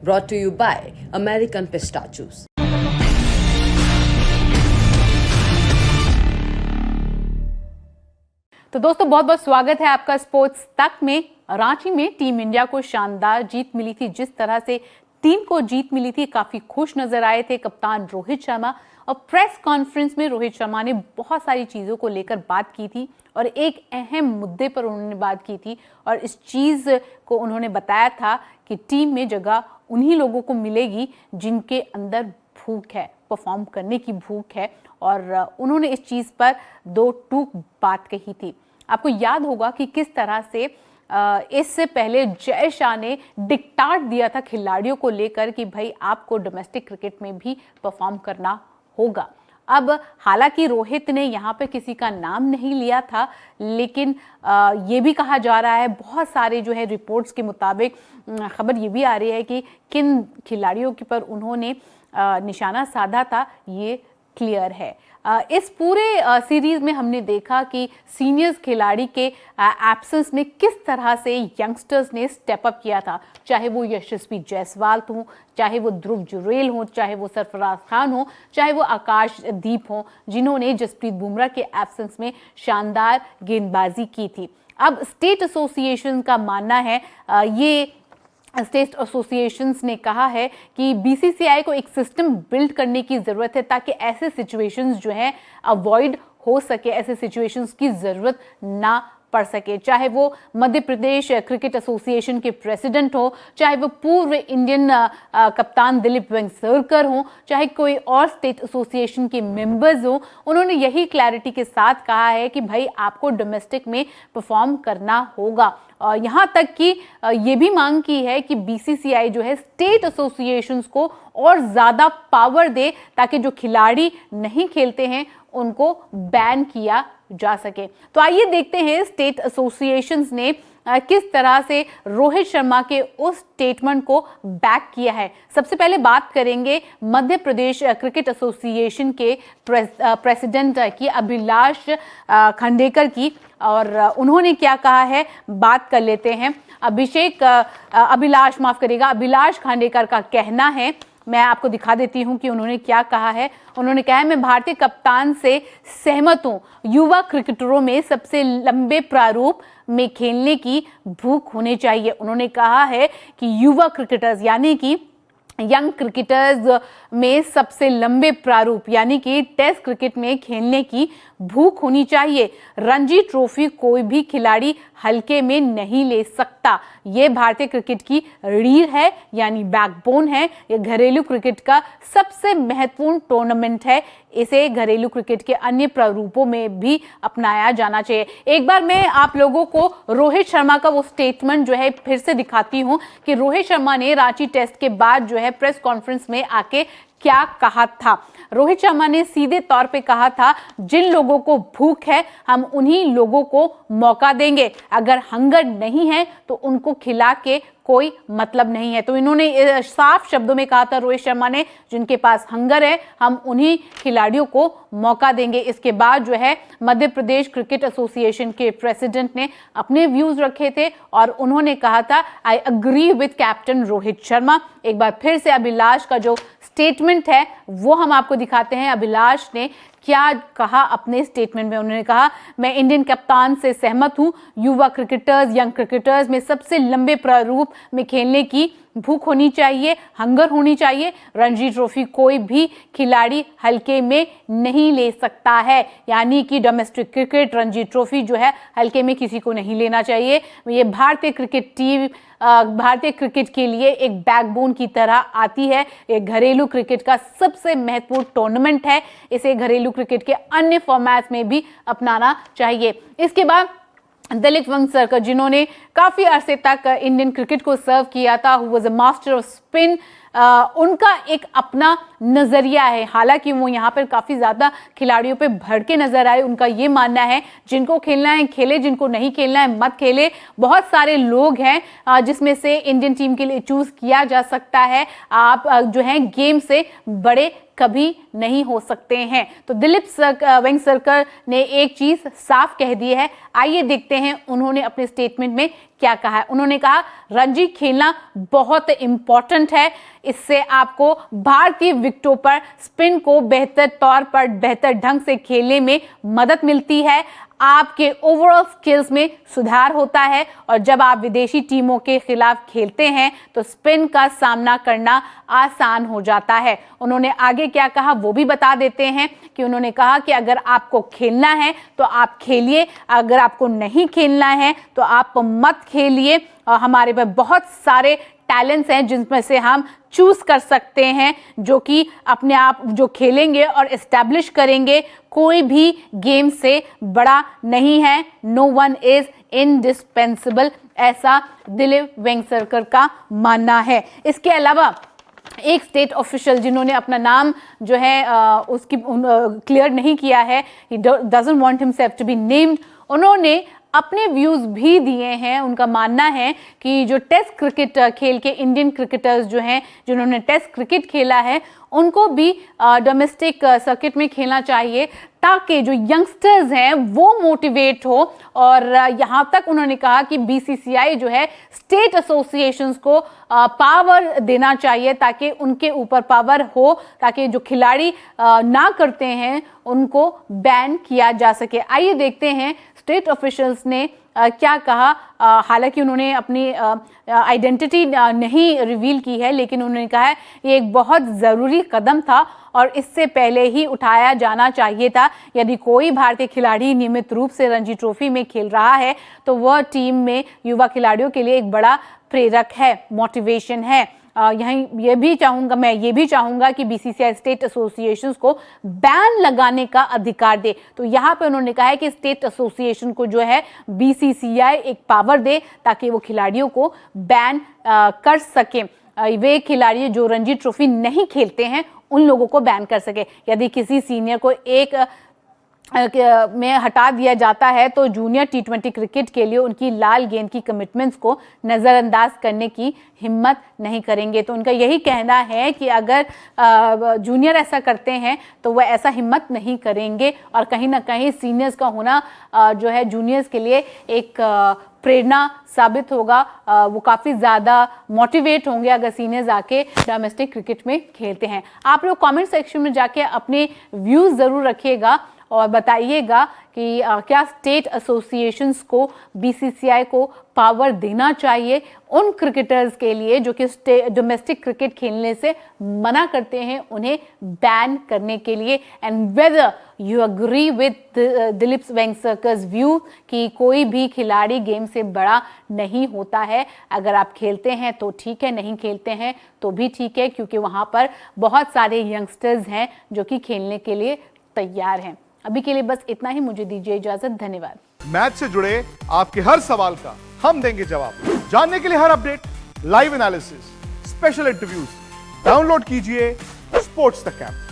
brought to you by American Pistachios. तो दोस्तों बहुत बहुत स्वागत है आपका स्पोर्ट्स तक में। रांची में टीम इंडिया को शानदार जीत मिली थी। जिस तरह से टीम को जीत मिली थी, काफी खुश नजर आए थे कप्तान रोहित शर्मा। और प्रेस कॉन्फ्रेंस में रोहित शर्मा ने बहुत सारी चीजों को लेकर बात की थी और एक अहम मुद्दे पर उन्होंने बात की थी और इस चीज को उन्होंने बताया था कि टीम में जगह उन्हीं लोगों को मिलेगी जिनके अंदर भूख है, परफॉर्म करने की भूख है। और उन्होंने इस चीज पर दो टूक बात कही थी। आपको याद होगा कि किस तरह से इससे पहले जय शाह ने डिक्टाट दिया था खिलाड़ियों को लेकर कि भाई आपको डोमेस्टिक क्रिकेट में भी परफॉर्म करना होगा। अब हालांकि रोहित ने यहाँ पे किसी का नाम नहीं लिया था, लेकिन ये भी कहा जा रहा है, बहुत सारे जो है रिपोर्ट्स के मुताबिक खबर ये भी आ रही है कि किन खिलाड़ियों के पर उन्होंने निशाना साधा था, ये क्लियर है। इस पूरे सीरीज में हमने देखा कि सीनियर्स खिलाड़ी के एब्सेंस में किस तरह से यंगस्टर्स ने स्टेप अप किया था, चाहे वो यशस्वी जायसवाल हो, चाहे वो ध्रुव जुरेल हो, चाहे वो सरफराज खान हो, चाहे वो आकाशदीप हो, जिन्होंने जसप्रीत बुमराह के एब्सेंस में शानदार गेंदबाजी की थी। अब स्टेट एसोसिएशन का मानना है, ये स्टेट एसोसिएशंस ने कहा है कि बीसीसीआई को एक सिस्टम बिल्ड करने की ज़रूरत है ताकि ऐसे सिचुएशंस जो हैं अवॉइड हो सके, ऐसे सिचुएशंस की ज़रूरत ना पड़ सके। चाहे वो मध्य प्रदेश क्रिकेट एसोसिएशन के प्रेसिडेंट हो, चाहे वो पूर्व इंडियन कप्तान दिलीप वेंगसरकर हो, चाहे कोई और स्टेट एसोसिएशन के मेंबर्स हो, उन्होंने यही क्लैरिटी के साथ कहा है कि भाई आपको डोमेस्टिक में परफॉर्म करना होगा। यहाँ तक कि ये भी मांग की है कि बीसीसीआई जो है स्टेट एसोसिएशंस को और ज़्यादा पावर दे ताकि जो खिलाड़ी नहीं खेलते हैं उनको बैन किया जा सके। तो आइए देखते हैं स्टेट एसोसिएशंस ने किस तरह से रोहित शर्मा के उस स्टेटमेंट को बैक किया है। सबसे पहले बात करेंगे मध्य प्रदेश क्रिकेट एसोसिएशन के प्रेसिडेंट की, अभिलाष खांडेकर की, और उन्होंने क्या कहा है बात कर लेते हैं। अभिलाष खांडेकर का कहना है, मैं आपको दिखा देती हूं कि उन्होंने क्या कहा है। उन्होंने कहा है, मैं भारतीय कप्तान से सहमत हूं, युवा क्रिकेटरों में सबसे लंबे प्रारूप में खेलने की भूख होनी चाहिए। उन्होंने कहा है कि युवा क्रिकेटर्स यानी कि यंग क्रिकेटर्स में सबसे लंबे प्रारूप यानी कि टेस्ट क्रिकेट में खेलने की भूख होनी चाहिए। रणजी ट्रॉफी कोई भी खिलाड़ी हल्के में नहीं ले सकता। ये भारतीय क्रिकेट की रीढ़ है यानी बैकबोन है। ये घरेलू क्रिकेट का सबसे महत्वपूर्ण टूर्नामेंट है। इसे घरेलू क्रिकेट के अन्य प्रारूपों में भी अपनाया जाना चाहिए। एक बार मैं आप लोगों को रोहित शर्मा का वो स्टेटमेंट जो है फिर से दिखाती हूं कि रोहित शर्मा ने रांची टेस्ट के बाद जो है प्रेस कॉन्फ्रेंस में आके क्या कहा था। रोहित शर्मा ने सीधे तौर पे कहा था, जिन लोगों को भूख है हम उन्हीं लोगों को मौका देंगे, अगर हंगर नहीं है तो उनको खिला के कोई मतलब नहीं है। तो इन्होंने साफ शब्दों में कहा था रोहित शर्मा ने, जिनके पास हंगर है हम उन्हीं खिलाड़ियों को मौका देंगे। इसके बाद जो है मध्य प्रदेश क्रिकेट एसोसिएशन के प्रेसिडेंट ने अपने व्यूज रखे थे और उन्होंने कहा था, I agree with captain Rohit Sharma. एक बार फिर से अभिलाष का जो स्टेटमेंट है वो हम आपको दिखाते हैं। अभिलाष ने क्या कहा अपने स्टेटमेंट में। उन्होंने कहा, मैं इंडियन कप्तान से सहमत हूं, युवा क्रिकेटर्स यंग क्रिकेटर्स में सबसे लंबे प्रारूप में खेलने की भूख होनी चाहिए, हंगर होनी चाहिए। रणजी ट्रॉफी कोई भी खिलाड़ी हल्के में नहीं ले सकता है, यानी कि डोमेस्टिक क्रिकेट रणजी ट्रॉफी जो है हल्के में किसी को नहीं लेना चाहिए। ये भारतीय क्रिकेट टीम भारतीय क्रिकेट के लिए एक बैकबोन की तरह आती है। ये घरेलू क्रिकेट का सबसे महत्वपूर्ण टूर्नामेंट है। इसे घरेलू क्रिकेट के अन्य फॉर्मेट्स में भी अपनाना चाहिए। इसके बाद दिलीप वेंगसरकर, जिन्होंने काफी अरसे तक इंडियन क्रिकेट को सर्व किया था, who was a master off spin, उनका एक अपना नजरिया है। हालांकि वो यहाँ पर काफी ज्यादा खिलाड़ियों पे भड़के नजर आए। उनका ये मानना है, जिनको खेलना है खेले, जिनको नहीं खेलना है मत खेले। बहुत सारे लोग हैं जिसमें से इंडियन टीम के लिए चूज किया जा सकता है। आप जो है गेम से बड़े कभी नहीं हो सकते हैं। तो दिलीप वेंगसरकर ने एक चीज साफ कह दी है। आइए देखते हैं उन्होंने अपने स्टेटमेंट में क्या कहा है। उन्होंने कहा रणजी खेलना बहुत इंपॉर्टेंट है, इससे आपको भारतीय विकेटों पर स्पिन को बेहतर तौर पर बेहतर ढंग से खेलने में मदद मिलती है, आपके ओवरऑल स्किल्स में सुधार होता है और जब आप विदेशी टीमों के खिलाफ खेलते हैं तो स्पिन का सामना करना आसान हो जाता है। उन्होंने आगे क्या कहा वो भी बता देते हैं कि उन्होंने कहा कि अगर आपको खेलना है तो आप खेलिए, अगर आपको नहीं खेलना है तो आप मत खेलिए। हमारे पास बहुत सारे टैलेंट्स हैं जिनमें से हम चूज कर सकते हैं जो कि अपने आप जो खेलेंगे और एस्टैब्लिश करेंगे। कोई भी गेम से बड़ा नहीं है, नो वन इज इंडिस्पेंसिबल, ऐसा दिलीप वेंगसरकर का मानना है। इसके अलावा एक स्टेट ऑफिशियल जिन्होंने अपना नाम जो है उसकी क्लियर नहीं किया है, he doesn't want himself to be named, उन्होंने अपने व्यूज भी दिए हैं। उनका मानना है कि जो टेस्ट क्रिकेट खेल के इंडियन क्रिकेटर्स जो हैं जिन्होंने टेस्ट क्रिकेट खेला है उनको भी डोमेस्टिक सर्किट में खेलना चाहिए ताकि जो यंगस्टर्स हैं वो मोटिवेट हो। और यहाँ तक उन्होंने कहा कि बीसीसीआई जो है स्टेट एसोसिएशंस को पावर देना चाहिए ताकि उनके ऊपर पावर हो, ताकि जो खिलाड़ी ना करते हैं उनको बैन किया जा सके। आइए देखते हैं स्टेट ऑफिशियल्स ने क्या कहा। हालांकि उन्होंने अपनी आइडेंटिटी नहीं रिवील की है, लेकिन उन्होंने कहा है ये एक बहुत ज़रूरी कदम था और इससे पहले ही उठाया जाना चाहिए था। यदि कोई भारतीय खिलाड़ी नियमित रूप से रणजी ट्रॉफी में खेल रहा है तो वह टीम में युवा खिलाड़ियों के लिए एक बड़ा प्रेरक है, मोटिवेशन है। मैं ये भी चाहूँगा कि बीसीसीआई स्टेट एसोसिएशंस को बैन लगाने का अधिकार दे। तो यहाँ पे उन्होंने कहा है कि स्टेट एसोसिएशन को जो है बीसीसीआई एक पावर दे ताकि वो खिलाड़ियों को बैन कर सके। वे खिलाड़ी जो रणजी ट्रॉफी नहीं खेलते हैं उन लोगों को बैन कर सके। यदि किसी सीनियर को एक में हटा दिया जाता है तो जूनियर टी20 क्रिकेट के लिए उनकी लाल गेंद की कमिटमेंट्स को नज़रअंदाज करने की हिम्मत नहीं करेंगे। तो उनका यही कहना है कि अगर जूनियर ऐसा करते हैं तो वह ऐसा हिम्मत नहीं करेंगे और कहीं ना कहीं सीनियर्स का होना जो है जूनियर्स के लिए एक प्रेरणा साबित होगा। वो काफ़ी ज़्यादा मोटिवेट होंगे अगर सीनियर्स आके डोमेस्टिक क्रिकेट में खेलते हैं। आप लोग कमेंट सेक्शन में जाके अपने व्यूज़ ज़रूर रखिएगा और बताइएगा कि क्या स्टेट एसोसिएशंस को बीसीसीआई को पावर देना चाहिए उन क्रिकेटर्स के लिए जो कि डोमेस्टिक क्रिकेट खेलने से मना करते हैं, उन्हें बैन करने के लिए। And whether you agree with Dilip Vengsarkar's view कि कोई भी खिलाड़ी गेम से बड़ा नहीं होता है। अगर आप खेलते हैं तो ठीक है, नहीं खेलते हैं तो भी ठीक है, क्योंकि वहाँ पर बहुत सारे यंगस्टर्स हैं जो कि खेलने के लिए तैयार हैं। अभी के लिए बस इतना ही, मुझे दीजिए इजाजत, धन्यवाद। मैच से जुड़े आपके हर सवाल का हम देंगे जवाब। जानने के लिए हर update, live analysis, special interviews download कीजिए स्पोर्ट्स तक ऐप।